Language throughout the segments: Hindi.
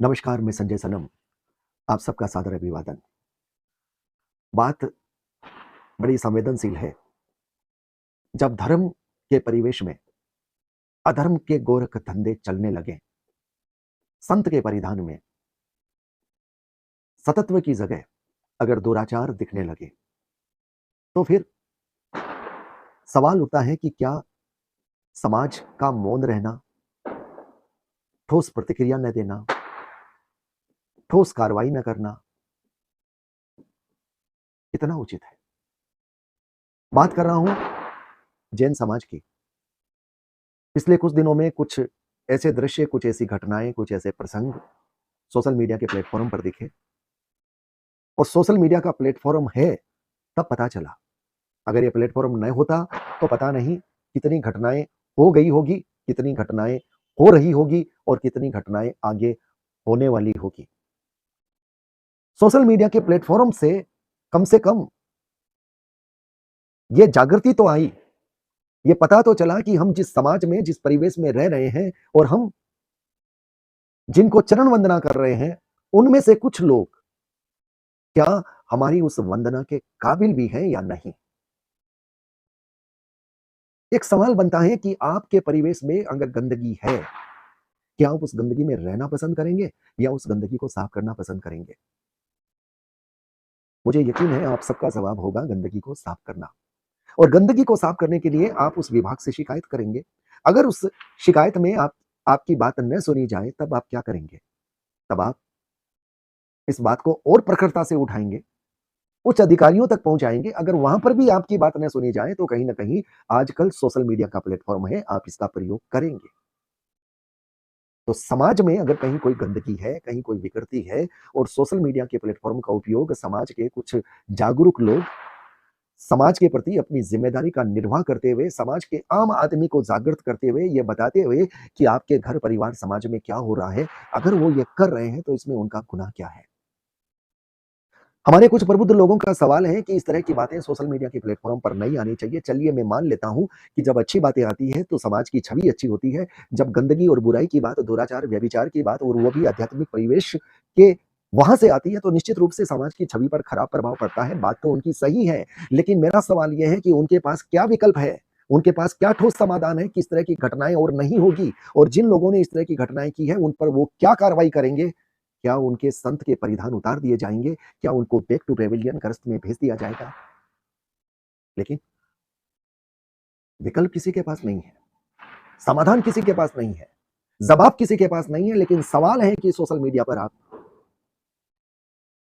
नमस्कार, मैं संजय सनम, आप सबका सादर अभिवादन। बात बड़ी संवेदनशील है। जब धर्म के परिवेश में अधर्म के गोरख धंधे चलने लगे, संत के परिधान में सतत्व की जगह अगर दुराचार दिखने लगे, तो फिर सवाल उठता है कि क्या समाज का मौन रहना, ठोस प्रतिक्रिया न देना, ठोस कार्रवाई न करना कितना उचित है? बात कर रहा हूं जैन समाज की। पिछले कुछ दिनों में कुछ ऐसे दृश्य, कुछ ऐसी घटनाएं, कुछ ऐसे प्रसंग सोशल मीडिया के प्लेटफॉर्म पर दिखे, और सोशल मीडिया का प्लेटफॉर्म है तब पता चला। अगर ये प्लेटफॉर्म न होता तो पता नहीं कितनी घटनाएं हो गई होगी, कितनी घटनाएं हो रही होगी और कितनी घटनाएं आगे होने वाली होगी। सोशल मीडिया के प्लेटफॉर्म से कम ये जागृति तो आई, ये पता तो चला कि हम जिस समाज में, जिस परिवेश में रह रहे हैं और हम जिनको चरण वंदना कर रहे हैं, उनमें से कुछ लोग क्या हमारी उस वंदना के काबिल भी हैं या नहीं। एक सवाल बनता है कि आपके परिवेश में अगर गंदगी है, क्या आप उस गंदगी में रहना पसंद करेंगे या उस गंदगी को साफ करना पसंद करेंगे? मुझे यकीन है आप सबका जवाब होगा गंदगी को साफ करना। और गंदगी को साफ करने के लिए आप उस विभाग से शिकायत करेंगे। अगर उस शिकायत में आपकी बात न सुनी जाए, तब आप क्या करेंगे? तब आप इस बात को और प्रखरता से उठाएंगे, उच्च अधिकारियों तक पहुंचाएंगे। अगर वहां पर भी आपकी बात न सुनी जाए, तो कहीं ना कहीं आजकल सोशल मीडिया का प्लेटफॉर्म है, आप इसका प्रयोग करेंगे। तो समाज में अगर कहीं कोई गंदगी है, कहीं कोई विकृति है, और सोशल मीडिया के प्लेटफॉर्म का उपयोग समाज के कुछ जागरूक लोग समाज के प्रति अपनी जिम्मेदारी का निर्वाह करते हुए, समाज के आम आदमी को जागृत करते हुए, ये बताते हुए कि आपके घर परिवार समाज में क्या हो रहा है, अगर वो ये कर रहे हैं तो इसमें उनका गुनाह क्या है? हमारे कुछ प्रबुद्ध लोगों का सवाल है कि इस तरह की बातें सोशल मीडिया के प्लेटफॉर्म पर नहीं आनी चाहिए। चलिए, मैं मान लेता हूं कि जब अच्छी बातें आती है तो समाज की छवि अच्छी होती है। जब गंदगी और बुराई की बात, दुराचार, व्यभिचार की बात, और वो भी आध्यात्मिक परिवेश के वहां से आती है, तो निश्चित रूप से समाज की छवि पर खराब प्रभाव पड़ता है। बात तो उनकी सही है, लेकिन मेरा सवाल यह है कि उनके पास क्या विकल्प है, उनके पास क्या ठोस समाधान है कि इस तरह की घटनाएं और नहीं होगी, और जिन लोगों ने इस तरह की घटनाएं की है उन पर वो क्या कार्रवाई करेंगे? क्या उनके संत के परिधान उतार दिए जाएंगे? क्या उनको बैक टू पेविलियन ग्रस्त में भेज दिया जाएगा? लेकिन विकल्प किसी के पास नहीं है, समाधान किसी के पास नहीं है, जवाब किसी के पास नहीं है। लेकिन सवाल है कि सोशल मीडिया पर आप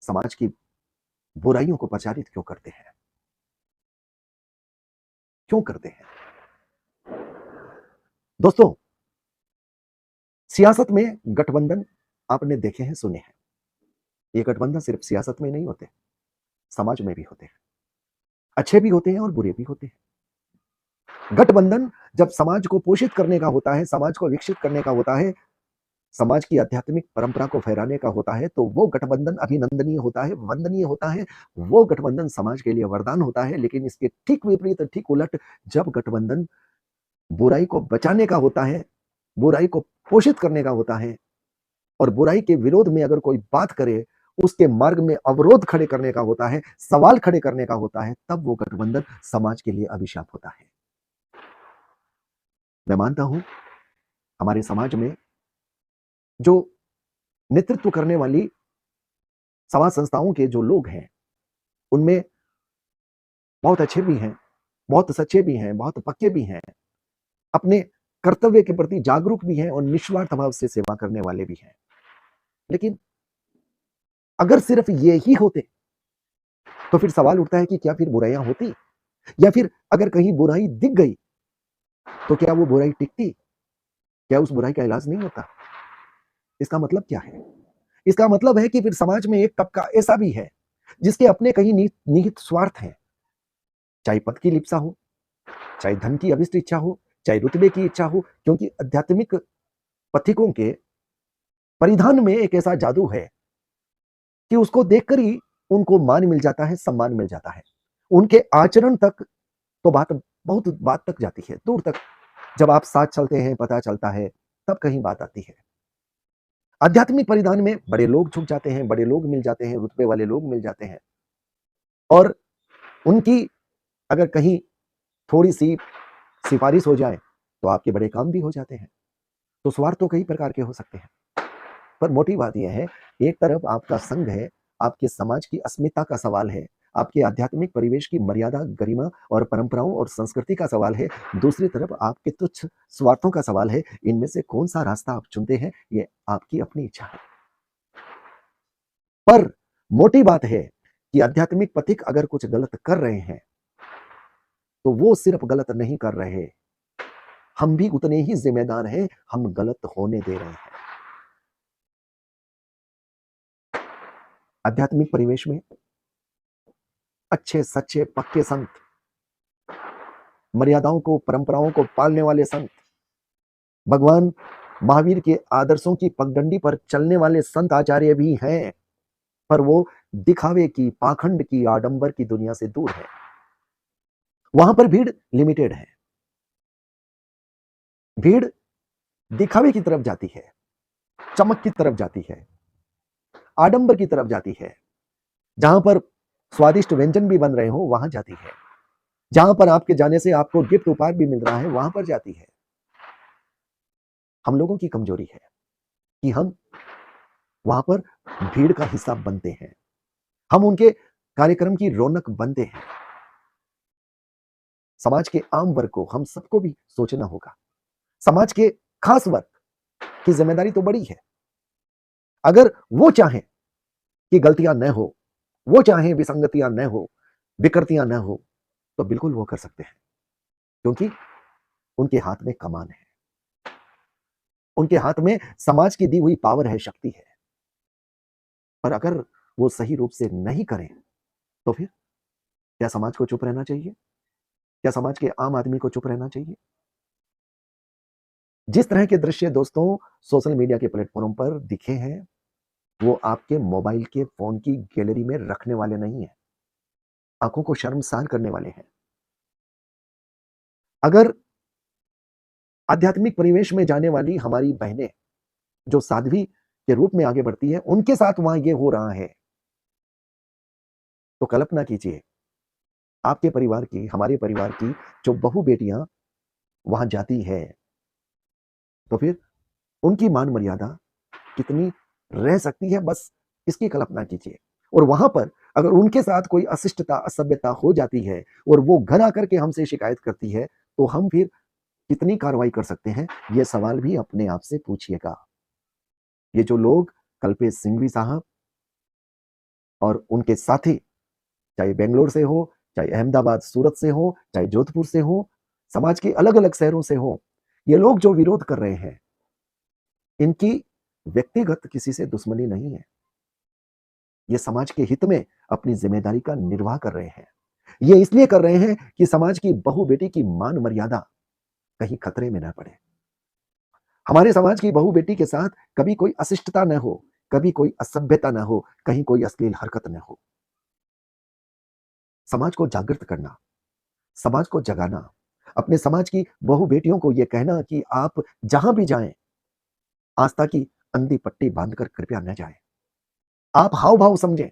समाज की बुराइयों को प्रचारित क्यों करते हैं? क्यों करते हैं? दोस्तों, सियासत में गठबंधन आपने देखे हैं, सुने हैं। ये गठबंधन सिर्फ सियासत में नहीं होते, समाज में भी होते हैं। अच्छे भी होते हैं और बुरे भी होते हैं। गठबंधन जब समाज को पोषित करने का होता है, समाज को विकसित करने का होता है, समाज की आध्यात्मिक परंपरा को फहराने का होता है, तो वो गठबंधन अभिनंदनीय होता है, वंदनीय होता है। वो गठबंधन समाज के लिए वरदान होता है। लेकिन इसके ठीक विपरीत, ठीक उलट, जब गठबंधन बुराई को बचाने का होता है, बुराई को पोषित करने का होता है, और बुराई के विरोध में अगर कोई बात करे, उसके मार्ग में अवरोध खड़े करने का होता है, सवाल खड़े करने का होता है, तब वो गठबंधन समाज के लिए अभिशाप होता है। मैं मानता हूं हमारे समाज में जो नेतृत्व करने वाली समाज संस्थाओं के जो लोग हैं, उनमें बहुत अच्छे भी हैं, बहुत सच्चे भी हैं, बहुत पक्के भी हैं, अपने कर्तव्य के प्रति जागरूक भी हैं, और निस्वार्थ भाव से सेवा करने वाले भी हैं। लेकिन अगर सिर्फ ये ही होते, तो फिर सवाल उठता है कि क्या फिर बुराइयां होती? या फिर अगर कहीं बुराई दिख गई, तो क्या वो बुराई टिकती? क्या उस बुराई का इलाज नहीं होता? इसका मतलब क्या है? इसका मतलब है कि फिर समाज में एक तबका ऐसा भी है जिसके अपने कहीं निहित स्वार्थ हैं। चाहे पद की लिप्सा हो, चाहे धन की अभिष्ट इच्छा हो, चाहे रुतबे की इच्छा हो, क्योंकि आध्यात्मिक पथिकों के परिधान में एक ऐसा जादू है कि उसको देखकर ही उनको मान मिल जाता है, सम्मान मिल जाता है। उनके आचरण तक तो बात, बहुत बात तक जाती है, दूर तक। जब आप साथ चलते हैं, पता चलता है, तब कहीं बात आती है। आध्यात्मिक परिधान में बड़े लोग झुक जाते हैं, बड़े लोग मिल जाते हैं, रुतबे वाले लोग मिल जाते हैं और उनकी अगर कहीं थोड़ी-सी सिफारिश हो जाए, तो आपके बड़े काम भी हो जाते हैं। तो स्वार्थ तो कई प्रकार के हो सकते हैं। पर मोटी बात यह है, एक तरफ आपका संघ है, आपके समाज की अस्मिता का सवाल है, आपके आध्यात्मिक परिवेश की मर्यादा, गरिमा और परंपराओं और संस्कृति का सवाल है, दूसरी तरफ आपके तुच्छ स्वार्थों का सवाल है। इनमें से कौन-सा रास्ता आप चुनते हैं, ये आपकी अपनी इच्छा है। पर मोटी बात है कि आध्यात्मिक पथिक अगर कुछ गलत कर रहे हैं, तो वो सिर्फ गलत नहीं कर रहे, हम भी उतने ही ज़िम्मेदार हैं, हम गलत होने दे रहे हैं। आध्यात्मिक परिवेश में अच्छे, सच्चे, पक्के संत, मर्यादाओं को, परंपराओं को पालने वाले संत, भगवान महावीर के आदर्शों की पगडंडी पर चलने वाले संत आचार्य भी हैं, पर वो दिखावे की, पाखंड की, आडंबर की दुनिया से दूर है। वहां पर भीड़ लिमिटेड है। भीड़ दिखावे की तरफ जाती है, चमक की तरफ जाती है, आडंबर की तरफ जाती है। जहां पर स्वादिष्ट व्यंजन भी बन रहे हो, वहां जाती है। जहां पर आपके जाने से आपको गिफ्ट उपहार भी मिल रहा है, वहां पर जाती है। हम लोगों की कमजोरी है कि हम वहां पर भीड़ का हिस्सा बनते हैं, हम उनके कार्यक्रम की रौनक बनते हैं। समाज के आम वर्ग को, हम सबको भी सोचना होगा। समाज के खास वर्ग की जिम्मेदारी तो बड़ी है। अगर वो चाहें कि गलतियां न हो, वो चाहें विसंगतियां न हो, विकृतियां न हो, तो बिल्कुल वो कर सकते हैं, क्योंकि उनके हाथ में कमान है, उनके हाथ में समाज की दी हुई पावर है, शक्ति है। पर अगर वो सही रूप से नहीं करें, तो फिर क्या समाज को चुप रहना चाहिए? क्या समाज के आम आदमी को चुप रहना चाहिए? जिस तरह के दृश्य दोस्तों सोशल मीडिया के प्लेटफॉर्म पर दिखे हैं, वो आपके मोबाइल के फोन की गैलरी में रखने वाले नहीं है, आंखों को शर्मसार करने वाले हैं। अगर आध्यात्मिक परिवेश में जाने वाली हमारी बहनें जो साध्वी के रूप में आगे बढ़ती है, उनके साथ वहां ये हो रहा है, तो कल्पना कीजिए आपके परिवार की, हमारे परिवार की जो बहू बेटियां वहां जाती है, तो फिर उनकी मान मर्यादा कितनी रह सकती है, बस इसकी कल्पना कीजिए। और वहां पर अगर उनके साथ कोई अशिष्टता, असभ्यता हो जाती है और वो घर आकर के हमसे शिकायत करती है, तो हम फिर कितनी कार्रवाई कर सकते हैं, ये सवाल भी अपने आप से पूछिएगा। ये जो लोग, कल्पेश सिंघवी साहब और उनके साथी, चाहे बेंगलोर से हो, चाहे अहमदाबाद, सूरत से हो, चाहे जोधपुर से हो, समाज के अलग अलग शहरों से हो, ये लोग जो विरोध कर रहे हैं, इनकी व्यक्तिगत किसी से दुश्मनी नहीं है। ये समाज के हित में अपनी जिम्मेदारी का निर्वाह कर रहे हैं। ये इसलिए कर रहे हैं कि समाज की बहू बेटी की मान मर्यादा कहीं खतरे में न पड़े। हमारे समाज की बहू बेटी के साथ कभी कोई अशिष्टता न हो, कभी कोई असभ्यता न हो, कहीं कोई अश्लील हरकत न हो। समाज को जागृत करना, समाज को जगाना, अपने समाज की बहू बेटियों को यह कहना कि आप जहां भी जाएं, आस्था की अंधी पट्टी बांधकर कृपया न जाएं। आप हाव भाव समझें,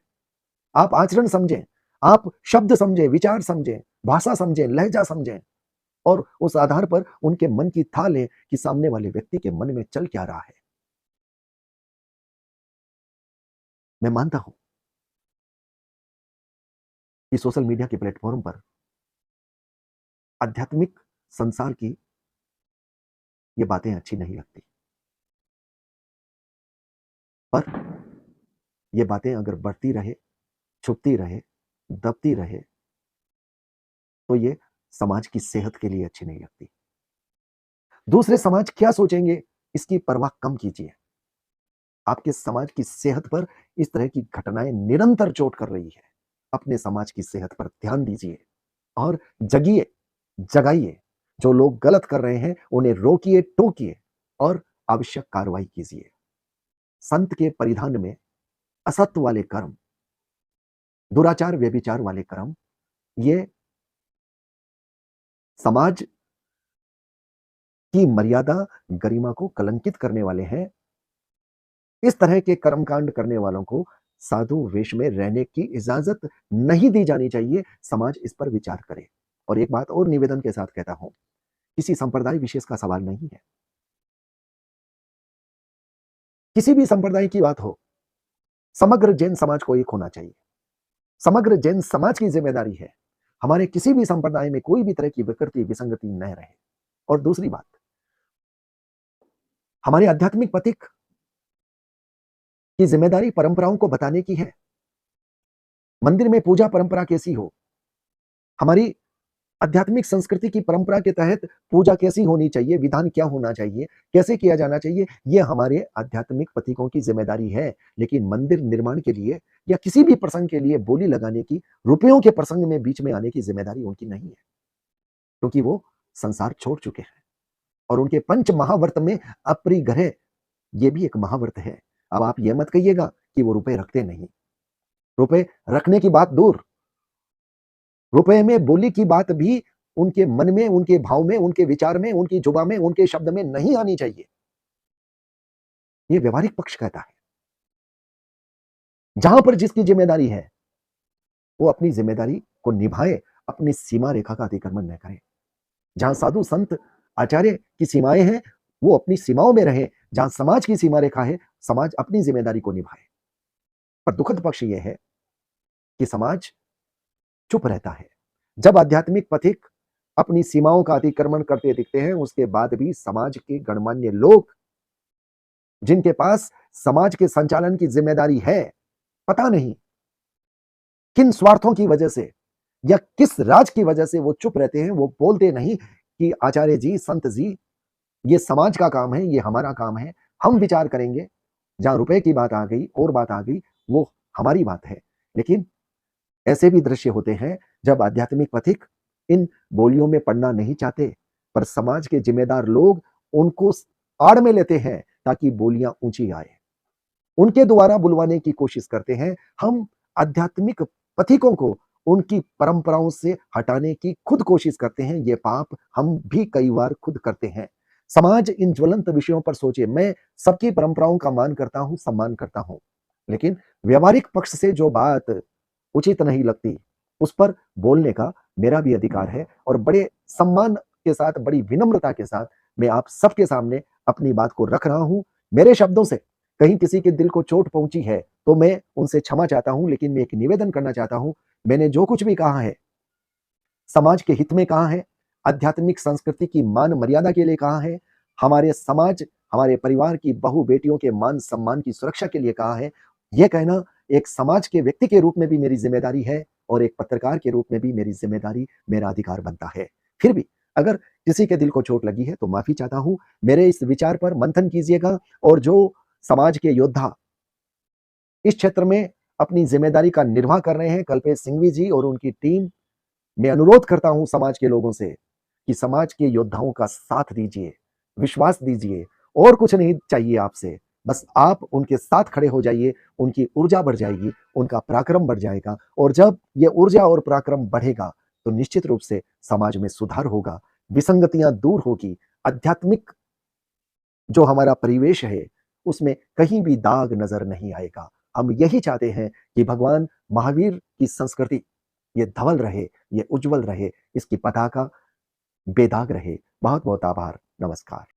आप आचरण समझें, आप शब्द समझें, विचार समझें, भाषा समझें, लहजा समझें और उस आधार पर उनके मन की था लें कि सामने वाले व्यक्ति के मन में चल क्या रहा है। मैं मानता हूं कि सोशल मीडिया के प्लेटफॉर्म पर आध्यात्मिक संसार की ये बातें अच्छी नहीं लगती, पर ये बातें अगर बढ़ती रहे, छुपती रहे, दबती रहे, तो ये समाज की सेहत के लिए अच्छी नहीं लगती। दूसरे समाज क्या सोचेंगे, इसकी परवाह कम कीजिए। आपके समाज की सेहत पर इस तरह की घटनाएं निरंतर चोट कर रही है। अपने समाज की सेहत पर ध्यान दीजिए और जगिए, जगाइए। जो लोग गलत कर रहे हैं, उन्हें रोकिए, टोकिए और आवश्यक कार्रवाई कीजिए। संत के परिधान में असत्य वाले कर्म, दुराचार, व्यभिचार वाले कर्म, ये समाज की मर्यादा, गरिमा को कलंकित करने वाले हैं। इस तरह के कर्मकांड करने वालों को साधु वेश में रहने की इजाजत नहीं दी जानी चाहिए। समाज इस पर विचार करे। और एक बात और निवेदन के साथ कहता हूं, किसी संप्रदाय विशेष का सवाल नहीं है। किसी भी संप्रदाय की बात हो, समग्र जैन समाज को एक होना चाहिए। समग्र जैन समाज की जिम्मेदारी है हमारे किसी भी संप्रदाय में कोई भी तरह की विकृति विसंगति न रहे। और दूसरी बात, हमारे आध्यात्मिक पथिक की जिम्मेदारी परंपराओं को बताने की है। मंदिर में पूजा परंपरा कैसी हो, हमारी आध्यात्मिक संस्कृति की परंपरा के तहत पूजा कैसी होनी चाहिए, विधान क्या होना चाहिए, कैसे किया जाना चाहिए, यह हमारे आध्यात्मिक पथिकों की जिम्मेदारी है। लेकिन मंदिर निर्माण के लिए या किसी भी प्रसंग के लिए बोली लगाने की, रुपयों के प्रसंग में बीच में आने की जिम्मेदारी उनकी नहीं है, क्योंकि वो संसार छोड़ चुके हैं। और उनके पंच महाव्रत में अपरिग्रह ये भी एक महाव्रत है। अब आप ये मत कहिएगा कि वो रुपए रखते नहीं। रुपए रखने की बात दूर, रुपए में बोली की बात भी उनके मन में, उनके भाव में, उनके विचार में, उनकी जुबान में, उनके शब्द में नहीं आनी चाहिए। ये व्यवहारिक पक्ष कहता है। जहां पर जिसकी जिम्मेदारी है वो अपनी जिम्मेदारी को निभाए, अपनी सीमा रेखा का अतिक्रमण न करे। जहां साधु संत आचार्य की सीमाएं हैं वो अपनी सीमाओं में रहे। जहां समाज की सीमा रेखा है समाज अपनी जिम्मेदारी को निभाए। पर दुखद पक्ष यह है कि समाज चुप रहता है। जब आध्यात्मिक पथिक अपनी सीमाओं का अतिक्रमण करते दिखते हैं, उसके बाद भी समाज के गणमान्य लोग जिनके पास समाज के संचालन की जिम्मेदारी है, पता नहीं किन स्वार्थों की वजह से या किस राज की वजह से वो चुप रहते हैं। वो बोलते नहीं कि आचार्य जी, संत जी, ये समाज का काम है, ये हमारा काम है, हम विचार करेंगे। जहां रुपए की बात आ गई और बात आ गई, वो हमारी बात है। लेकिन ऐसे भी दृश्य होते हैं जब आध्यात्मिक पथिक इन बोलियों में पड़ना नहीं चाहते, पर समाज के जिम्मेदार लोग उनको आड़ में लेते हैं ताकि बोलियां ऊंची आए, उनके द्वारा बुलवाने की कोशिश करते हैं। हम आध्यात्मिक पथिकों को उनकी परंपराओं से हटाने की खुद कोशिश करते हैं। ये पाप हम भी कई बार खुद करते हैं। समाज इन ज्वलंत विषयों पर सोचे। मैं सबकी परंपराओं का मान करता हूं, सम्मान करता हूं, लेकिन व्यवहारिक पक्ष से जो बात उचित नहीं लगती उस पर बोलने का मेरा भी अधिकार है। और बड़े सम्मान के साथ, बड़ी विनम्रता के साथ मैं आप सबके सामने अपनी बात को रख रहा हूं। मेरे शब्दों से कहीं किसी के दिल को चोट पहुंची है तो मैं उनसे क्षमा चाहता हूं, लेकिन मैं एक निवेदन करना चाहता हूं। मैंने जो कुछ भी कहा है समाज के हित में कहा है, आध्यात्मिक संस्कृति की मान मर्यादा के लिए कहा है, हमारे समाज, हमारे परिवार की बहू बेटियों के मान सम्मान की सुरक्षा के लिए कहा है। यह कहना एक समाज के व्यक्ति के रूप में भी मेरी जिम्मेदारी है और एक पत्रकार के रूप में भी मेरी जिम्मेदारी, मेरा अधिकार बनता है। फिर भी अगर किसी के दिल को चोट लगी है तो माफी चाहता हूं। मेरे इस विचार पर मंथन कीजिएगा। और जो समाज के योद्धा इस क्षेत्र में अपनी जिम्मेदारी का निर्वाह कर रहे हैं, कल्पेश सिंघवी जी और उनकी टीम, मैं अनुरोध करता हूं समाज के लोगों से कि समाज के योद्धाओं का साथ दीजिए, विश्वास दीजिए। और कुछ नहीं चाहिए आपसे, बस आप उनके साथ खड़े हो जाइए। उनकी ऊर्जा बढ़ जाएगी, उनका पराक्रम बढ़ जाएगा। और जब ये ऊर्जा और पराक्रम बढ़ेगा तो निश्चित रूप से समाज में सुधार होगा, विसंगतियां दूर होगी, आध्यात्मिक जो हमारा परिवेश है उसमें कहीं भी दाग नजर नहीं आएगा। हम यही चाहते हैं कि भगवान महावीर की संस्कृति ये धवल रहे, ये उज्जवल रहे, इसकी पताका बेदाग रहे। बहुत बहुत आभार। नमस्कार।